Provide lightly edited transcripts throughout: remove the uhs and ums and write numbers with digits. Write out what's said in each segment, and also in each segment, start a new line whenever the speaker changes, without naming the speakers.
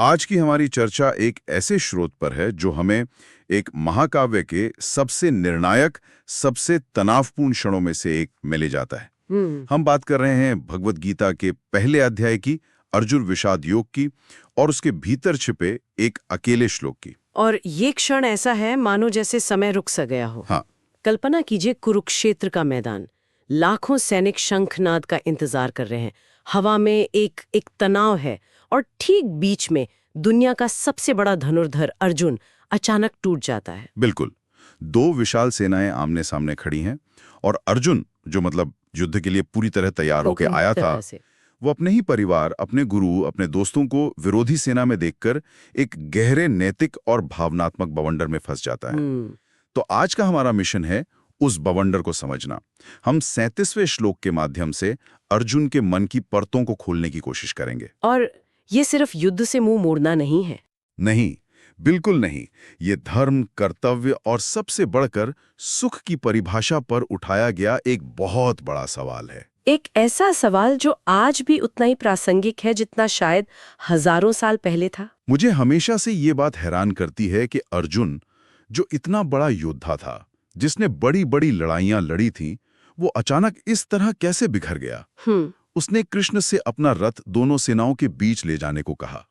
आज की हमारी चर्चा एक ऐसे स्रोत पर है जो हमें एक महाकाव्य के सबसे निर्णायक, सबसे तनावपूर्ण क्षणों में से एक में ले जाता है। हम बात कर रहे हैं भगवत गीता के पहले अध्याय की, अर्जुन विषाद योग की, और उसके भीतर छिपे एक अकेले श्लोक की।
और ये क्षण ऐसा है मानो जैसे समय रुक सा गया हो।
हाँ,
कल्पना कीजिए कुरुक्षेत्र का मैदान, लाखों सैनिक शंखनाद का इंतजार कर रहे हैं। हवा में एक तनाव है और ठीक बीच में दुनिया का सबसे बड़ा धनुर्धर अर्जुन अचानक टूट जाता है।
बिल्कुल। दो विशाल सेनाएं आमने सामने खड़ी हैं और अर्जुन, जो मतलब युद्ध के लिए पूरी तरह तैयार होकर
पूरी
आया
तरह
था,
से।
वो अपने ही परिवार, अपने गुरु, अपने दोस्तों को विरोधी सेना में देखकर एक गहरे नैतिक और भावनात्मक बवंडर में फंस जाता है। तो आज का हमारा मिशन है उस बवंडर को समझना। हम 37वें श्लोक के माध्यम से अर्जुन के मन की परतों को खोलने की कोशिश करेंगे।
और ये सिर्फ युद्ध से मुंह मोड़ना नहीं है।
नहीं, बिल्कुल नहीं। ये धर्म, कर्तव्य और सबसे बढ़कर सुख की परिभाषा पर उठाया गया एक बहुत बड़ा सवाल है।
एक ऐसा सवाल जो आज भी उतना ही प्रासंगिक है जितना शायद हजारों साल पहले था।
मुझे हमेशा से ये बात हैरान करती है कि अर्जुन, जो इतना बड़ा योद्धा था, जिसने बड़ी बड़ी लड़ाइयां लड़ी थीं, वो अचानक इस तरह कैसे बिखर गया। उसने कृष्ण से अपना रथ दोनों सेनाओं के बीच ले जाने को कहा।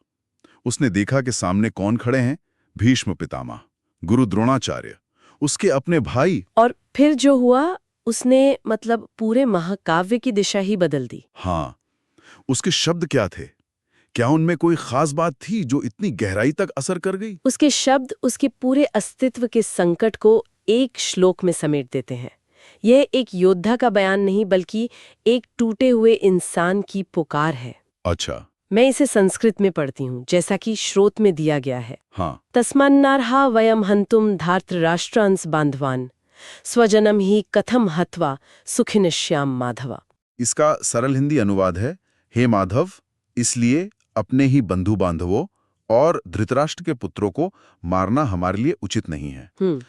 उसने देखा कि सामने कौन खड़े हैं, भीष्म पितामह, गुरु द्रोणाचार्य, उसके अपने भाई।
और फिर जो हुआ, उसने मतलब पूरे महाकाव्य की दिशा ही बदल दी।
हाँ, उसके शब्द क्या थे? क्या उनमें कोई खास बात थी जो इतनी गहराई तक असर कर गई?
उसके शब्द उसके पूरे अस्तित्व के संकट को एक श्लोक में समेट देते हैं। यह एक योद्धा का बयान नहीं बल्कि एक टूटे हुए इंसान की पुकार है।
अच्छा।
मैं इसे संस्कृत में पढ़ती हूँ, जैसा कि श्रोत में दिया गया है।
हाँ।
तस्मान्नार्हा वयम हन्तुम धार्तराष्ट्रांस बांधवान स्वजनम ही कथम हत्वा सुखिनश्याम माधवा।
इसका सरल हिंदी अनुवाद है, हे माधव, इसलिए अपने ही बंधु बांधवों और धृतराष्ट्र के पुत्रों को मारना हमारे लिए उचित नहीं है।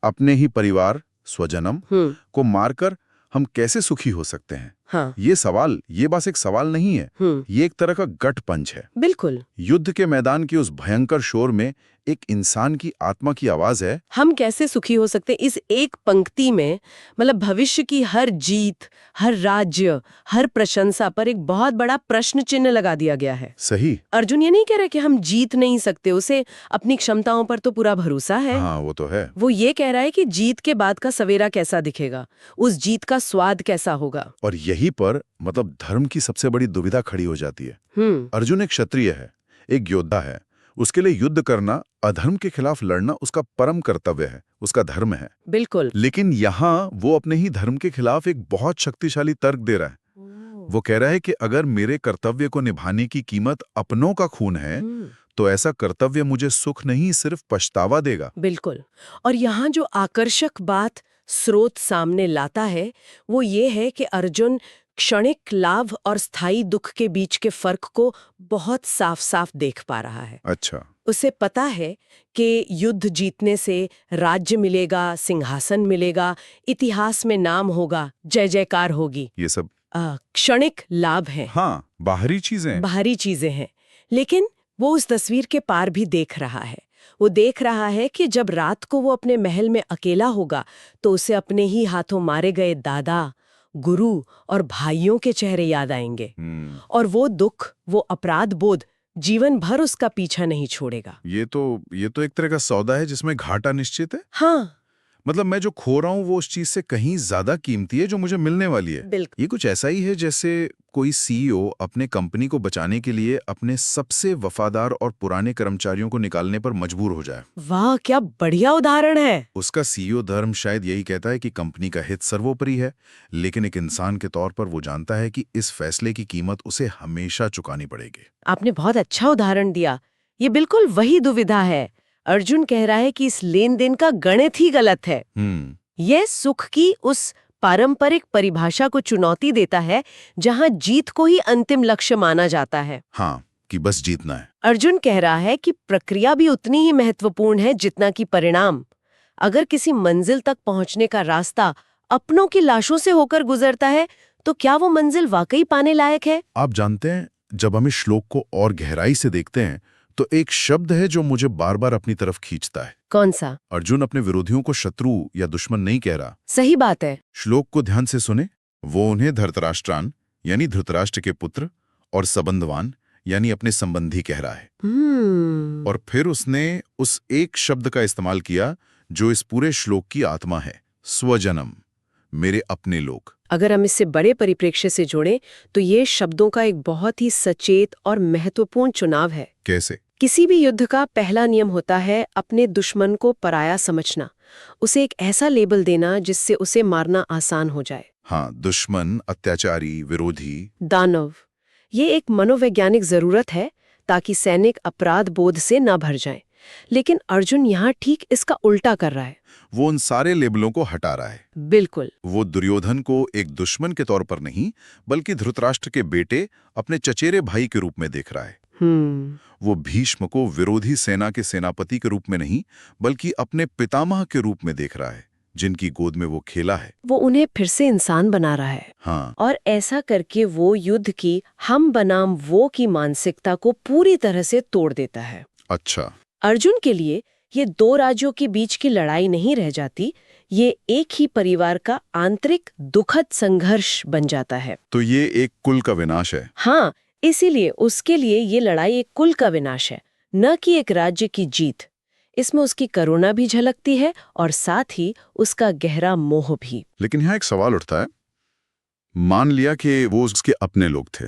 अपने ही परिवार, स्वजनम को मारकर हम कैसे सुखी हो सकते हैं?
हाँ।
ये बस एक सवाल नहीं है, ये एक तरह का गट पंच है।
बिल्कुल।
युद्ध के मैदान के उस भयंकर शोर में एक इंसान की आत्मा की आवाज है।
हम कैसे सुखी हो सकते हैं? इस एक पंक्ति में मतलब भविष्य की हर जीत, हर राज्य, हर प्रशंसा पर एक बहुत बड़ा प्रश्न चिन्ह लगा दिया गया है।
सही।
अर्जुन ये नहीं कह रहे कि हम जीत नहीं सकते, उसे अपनी क्षमताओं पर तो पूरा भरोसा है।
हाँ, वो तो है।
वो ये कह रहा है कि जीत के बाद का सवेरा कैसा दिखेगा, उस जीत का स्वाद कैसा होगा।
और यही पर मतलब धर्म की सबसे बड़ी दुविधा खड़ी हो जाती है। अर्जुन एक क्षत्रिय है, एक योद्धा है। उसके लिए युद्ध करना, अधर्म के खिलाफ लड़ना उसका परम कर्तव्य है, उसका धर्म है।
बिल्कुल।
लेकिन यहाँ वो अपने ही धर्म के खिलाफ एक बहुत शक्तिशाली तर्क दे रहा है। वो कह रहा है कि अगर मेरे कर्तव्य को निभाने की कीमत अपनों का खून है, तो ऐसा कर्तव्य मुझे सुख नहीं, सिर्फ पछतावा देगा।
बिल्कुल। और यहाँ जो आकर्षक बात स्रोत सामने लाता है वो ये है कि अर्जुन क्षणिक लाभ और स्थायी दुख के बीच के फर्क को बहुत साफ साफ देख पा रहा है।
अच्छा।
उसे पता है कि युद्ध जीतने से राज्य मिलेगा, सिंहासन मिलेगा, इतिहास में नाम होगा, जय जयकार होगी।
ये सब
क्षणिक लाभ है।
हाँ, बाहरी चीजें
हैं। लेकिन वो उस तस्वीर के पार भी देख रहा है। वो देख रहा है कि जब रात को वो अपने महल में अकेला होगा तो उसे अपने ही हाथों मारे गए दादा, गुरु और भाइयों के चेहरे याद आएंगे। और वो दुख, वो अपराध बोध जीवन भर उसका पीछा नहीं छोड़ेगा।
ये तो एक तरह का सौदा है जिसमें घाटा निश्चित है।
हाँ,
मतलब मैं जो खो रहा हूँ वो उस चीज से कहीं ज्यादा कीमती है जो मुझे मिलने वाली है।
बिल्कुल।
ये कुछ ऐसा ही है जैसे कोई सीईओ अपने कंपनी को बचाने के लिए अपने सबसे वफादार और पुराने कर्मचारियों को निकालने पर मजबूर हो जाए।
वाह, क्या बढ़िया उदाहरण है।
उसका सीईओ धर्म शायद यही कहता है कि कंपनी का हित सर्वोपरि है, लेकिन एक इंसान के तौर पर वो जानता है कि इस फैसले की कीमत उसे हमेशा चुकानी पड़ेगी।
आपने बहुत अच्छा उदाहरण दिया। ये बिल्कुल वही दुविधा है। अर्जुन कह रहा है कि इस लेन देन का गणित ही गलत है। यह सुख की उस पारंपरिक परिभाषा को चुनौती देता है जहां जीत को ही अंतिम लक्ष्य माना जाता है।
हाँ, कि बस जीतना है।
अर्जुन कह रहा है कि प्रक्रिया भी उतनी ही महत्वपूर्ण है जितना कि परिणाम। अगर किसी मंजिल तक पहुंचने का रास्ता अपनों की लाशों से होकर गुजरता है तो क्या वो मंजिल वाकई पाने लायक है?
आप जानते हैं, जब हम इस श्लोक को और गहराई से देखते हैं तो एक शब्द है जो मुझे बार बार अपनी तरफ खींचता है।
कौन सा?
अर्जुन अपने विरोधियों को शत्रु या दुश्मन नहीं कह रहा।
सही बात है।
श्लोक को ध्यान से सुने। वो उन्हें धृतराष्ट्रान यानी धृतराष्ट्र के पुत्र और सबंधवान यानी अपने संबंधी कह रहा है। और फिर उसने उस एक शब्द का इस्तेमाल किया जो इस पूरे श्लोक की आत्मा है, स्वजनम, मेरे अपने लोग।
अगर हम इससे बड़े परिप्रेक्ष्य से जोड़ें तो ये शब्दों का एक बहुत ही सचेत और महत्वपूर्ण चुनाव है।
कैसे?
किसी भी युद्ध का पहला नियम होता है अपने दुश्मन को पराया समझना, उसे एक ऐसा लेबल देना जिससे उसे मारना आसान हो जाए।
हाँ, दुश्मन, अत्याचारी, विरोधी,
दानव, ये एक मनोवैज्ञानिक जरूरत है ताकि सैनिक अपराध बोध से न भर जाएं। लेकिन अर्जुन यहाँ ठीक इसका उल्टा कर रहा है।
वो उन सारे लेबलों को हटा रहा है।
बिल्कुल।
वो दुर्योधन को एक दुश्मन के तौर पर नहीं, बल्कि धृतराष्ट्र के बेटे, अपने चचेरे भाई के रूप में देख रहा है। वो भीष्म को विरोधी सेना के सेनापति के रूप में नहीं, बल्कि अपने पितामह के रूप में देख रहा है, जिनकी गोद में वो खेला है।
वो उन्हें फिर से इंसान बना रहा है।
हाँ।
और ऐसा करके वो युद्ध की हम बनाम वो की मानसिकता को पूरी तरह से तोड़ देता है।
अच्छा।
अर्जुन के लिए ये दो राज्यों के बीच की लड़ाई नहीं रह जाती, ये एक ही परिवार का आंतरिक दुखद संघर्ष बन जाता है।
तो ये एक कुल का विनाश है।
हाँ, इसीलिए उसके लिए ये लड़ाई एक कुल का विनाश है, न कि एक राज्य की जीत। इसमें उसकी करुणा भी झलकती है और साथ ही उसका गहरा मोह भी।
लेकिन यहाँ एक सवाल उठता है। मान लिया कि वो उसके अपने लोग थे,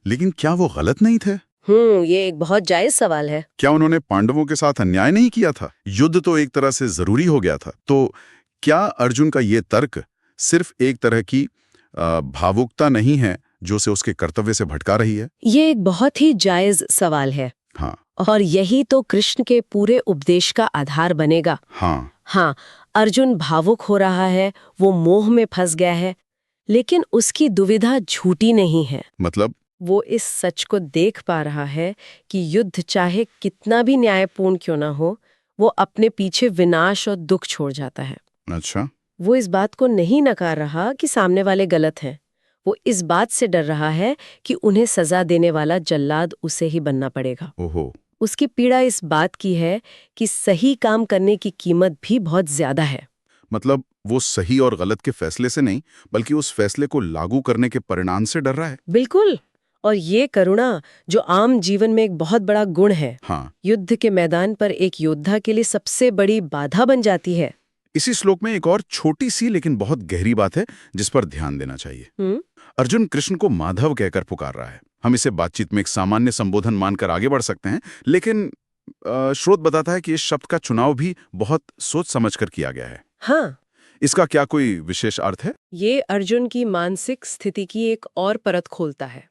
लेकिन क्या वो गलत नहीं थे?
ये एक बहुत जायज सवाल है।
क्या उन्होंने पांडवों के साथ अन्याय नहीं किया था? युद्ध तो एक तरह से जरूरी हो गया था। तो क्या अर्जुन का ये तर्क सिर्फ एक तरह की भावुकता नहीं है जो से उसके कर्तव्य से भटका रही है?
ये एक बहुत ही जायज सवाल है।
हाँ।
और यही तो कृष्ण के पूरे उपदेश का आधार बनेगा। हाँ, अर्जुन भावुक हो रहा है, वो मोह में फंस गया है, लेकिन उसकी दुविधा झूठी नहीं है।
मतलब?
वो इस सच को देख पा रहा है कि युद्ध चाहे कितना भी न्यायपूर्ण क्यों ना हो, वो अपने पीछे विनाश और दुख छोड़ जाता है।
अच्छा।
वो इस बात को नहीं नकार रहा कि सामने वाले गलत हैं। वो इस बात से डर रहा है कि उन्हें सजा देने वाला जल्लाद उसे ही बनना पड़ेगा।
ओहो।
उसकी पीड़ा इस बात की है कि सही काम करने की कीमत भी बहुत ज्यादा है।
मतलब वो सही और गलत के फैसले से नहीं, बल्कि उस फैसले को लागू करने के परिणाम से डर रहा है।
बिल्कुल। और ये करुणा जो आम जीवन में एक बहुत बड़ा गुण है,
हाँ।
युद्ध के मैदान पर एक योद्धा के लिए सबसे बड़ी बाधा बन जाती है।
इसी श्लोक में एक और छोटी सी लेकिन बहुत गहरी बात है जिस पर ध्यान देना चाहिए। अर्जुन कृष्ण को माधव कहकर पुकार रहा है। हम इसे बातचीत में एक सामान्य संबोधन मानकर आगे बढ़ सकते हैं, लेकिन स्रोत बताता है कि इस शब्द का चुनाव भी बहुत सोच समझकर किया गया है।
हाँ।
इसका क्या कोई विशेष अर्थ है?
ये अर्जुन की मानसिक स्थिति की एक और परत खोलता है।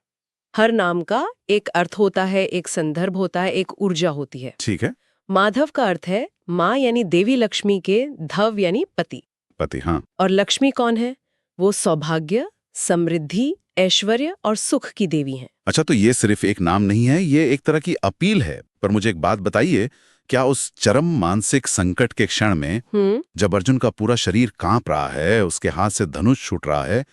हर नाम का एक अर्थ होता है, एक संदर्भ होता है, एक ऊर्जा होती है।
ठीक है।
माधव का अर्थ है माँ यानी देवी लक्ष्मी के धव यानी पति।
पति, हाँ।
और लक्ष्मी कौन है? वो सौभाग्य, समृद्धि, ऐश्वर्य और सुख की देवी हैं।
अच्छा, तो ये सिर्फ एक नाम नहीं है, ये एक तरह की अपील है। पर मुझे एक बात बताइए, क्या उस चरम मानसिक संकट के क्षण में जब अर्जुन का पूरा शरीर कांप रहा है, उसके हाथ से धनुष छूट रहा है,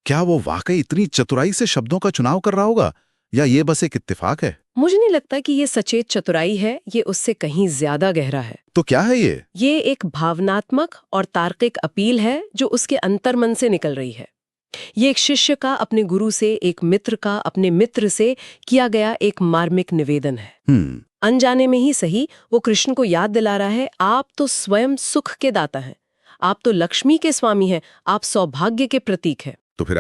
क्या वो वाकई इतनी चतुराई से शब्दों का चुनाव कर रहा होगा, या ये बस एक इत्तेफाक है?
मुझे नहीं लगता कि ये सचेत चतुराई है, ये उससे कहीं ज्यादा गहरा है।
तो क्या है ये?
ये एक भावनात्मक और तार्किक अपील है जो उसके अंतर्मन से निकल रही है। ये एक शिष्य का अपने गुरु से, एक मित्र का अपने मित्र से किया गया एक मार्मिक निवेदन है। अनजाने में ही सही, वो कृष्ण को याद दिला रहा है, आप तो स्वयं सुख के दाता हैं, आप तो लक्ष्मी के स्वामी हैं, आप सौभाग्य के प्रतीक हैं।
तो फिर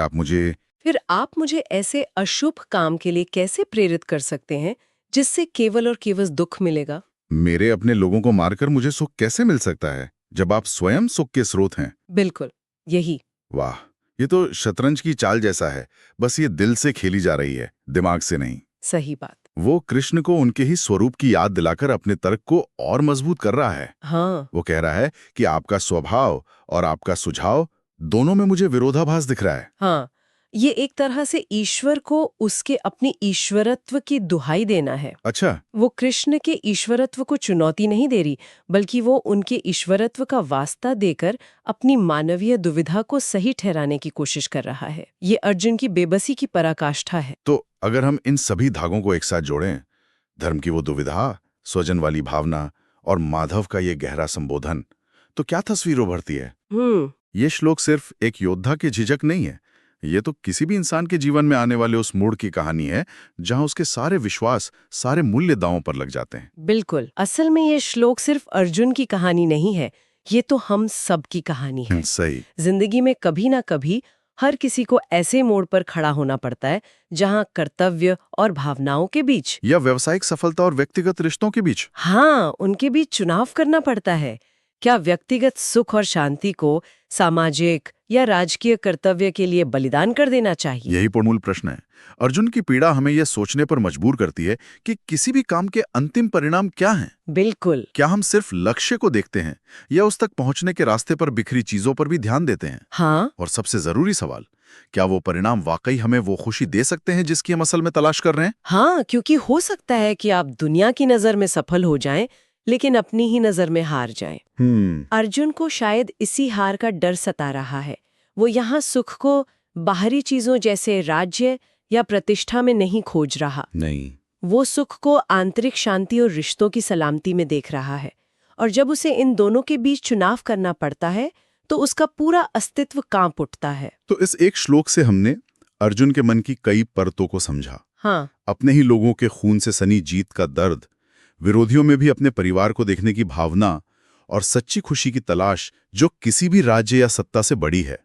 आप मुझे
ऐसे अशुभ काम के लिए कैसे प्रेरित कर सकते हैं जिससे केवल और केवल दुख मिलेगा?
मेरे अपने लोगों को मारकर मुझे सुख कैसे मिल सकता है, जब आप स्वयं सुख के स्रोत हैं?
बिल्कुल, यही।
वाह, ये तो शतरंज की चाल जैसा है, बस ये दिल से खेली जा रही है, दिमाग से नहीं।
सही बात।
वो कृष्ण को उनके ही स्वरूप की याद दिलाकर अपने तर्क को और मजबूत कर रहा है।
हाँ।
वो कह रहा है कि आपका स्वभाव और आपका सुझाव दोनों में मुझे विरोधाभास दिख रहा है।
हाँ, ये एक तरह से ईश्वर को उसके अपने ईश्वरत्व की दुहाई देना है।
अच्छा।
वो कृष्ण के ईश्वरत्व को चुनौती नहीं दे रही, बल्कि वो उनके ईश्वरत्व का वास्ता देकर अपनी मानवीय दुविधा को सही ठहराने की कोशिश कर रहा है। ये अर्जुन की बेबसी की पराकाष्ठा है।
तो अगर हम इन सभी धागों को एक साथ जोड़ें, धर्म की वो दुविधा, स्वजन वाली भावना और माधव का ये गहरा संबोधन, तो क्या तस्वीर उभरती है। ये श्लोक सिर्फ एक योद्धा की झिझक नहीं है, ये तो किसी भी इंसान के जीवन में आने वाले उस मोड़ की कहानी है जहां उसके सारे विश्वास, सारे मूल्य दांव पर लग जाते हैं।
बिल्कुल। असल में ये श्लोक सिर्फ अर्जुन की कहानी नहीं है, ये तो हम सब की कहानी है।
सही।
जिंदगी में कभी ना कभी हर किसी को ऐसे मोड़ पर खड़ा होना पड़ता है जहां कर्तव्य और भावनाओं के बीच,
या व्यावसायिक सफलता और व्यक्तिगत रिश्तों के बीच,
हाँ, उनके बीच चुनाव करना पड़ता है। क्या व्यक्तिगत सुख और शांति को सामाजिक या राजकीय कर्तव्य के लिए बलिदान कर देना चाहिए?
यही प्रमूल प्रश्न है। अर्जुन की पीड़ा हमें यह सोचने पर मजबूर करती है कि किसी भी काम के अंतिम परिणाम क्या हैं।
बिल्कुल।
क्या हम सिर्फ लक्ष्य को देखते हैं या उस तक पहुंचने के रास्ते पर बिखरी चीजों पर भी ध्यान देते हैं?
हाँ।
और सबसे जरूरी सवाल, क्या वो परिणाम वाकई हमें वो खुशी दे सकते हैं जिसकी हम असल में तलाश कर रहे हैं?
हाँ, क्योंकि हो सकता है कि आप दुनिया की नजर में सफल हो जाएं, लेकिन अपनी ही नजर में हार जाएं। अर्जुन को शायद इसी हार का डर सता रहा है। वो यहाँ सुख को बाहरी चीजों जैसे राज्य या प्रतिष्ठा में नहीं खोज रहा।
नहीं,
वो सुख को आंतरिक शांति और रिश्तों की सलामती में देख रहा है। और जब उसे इन दोनों के बीच चुनाव करना पड़ता है तो उसका पूरा अस्तित्व कांप उठता है।
तो इस एक श्लोक से हमने अर्जुन के मन की कई परतों को समझा।
हाँ।
अपने ही लोगों के खून से सनी जीत का दर्द, विरोधियों में भी अपने परिवार को देखने की भावना और सच्ची खुशी की तलाश जो किसी भी राज्य या सत्ता से बड़ी है।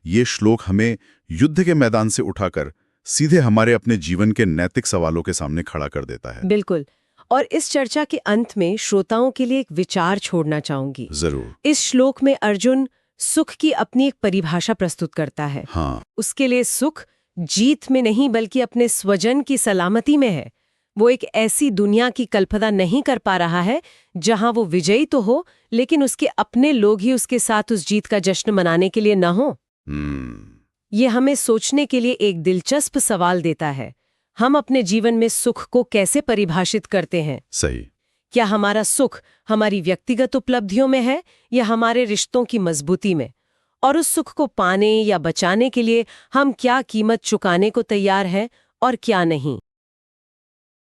ये श्लोक हमें युद्ध के मैदान से उठाकर सीधे हमारे अपने जीवन के नैतिक सवालों के सामने खड़ा कर देता है।
बिल्कुल। और इस चर्चा के अंत में श्रोताओं के लिए एक विचार छोड़ना चाहूंगी।
जरूर।
इस श्लोक में अर्जुन सुख की अपनी एक परिभाषा प्रस्तुत करता है।
हाँ।
उसके लिए सुख जीत में नहीं बल्कि अपने स्वजन की सलामती में है। वो एक ऐसी दुनिया की कल्पना नहीं कर पा रहा है जहां वो विजयी तो हो लेकिन उसके अपने लोग ही उसके साथ उस जीत का जश्न मनाने के लिए न हो। ये हमें सोचने के लिए एक दिलचस्प सवाल देता है। हम अपने जीवन में सुख को कैसे परिभाषित करते हैं?
सही।
क्या हमारा सुख हमारी व्यक्तिगत उपलब्धियों में है या हमारे रिश्तों की मजबूती में? और उस सुख को पाने या बचाने के लिए हम क्या कीमत चुकाने को तैयार हैं और क्या नहीं?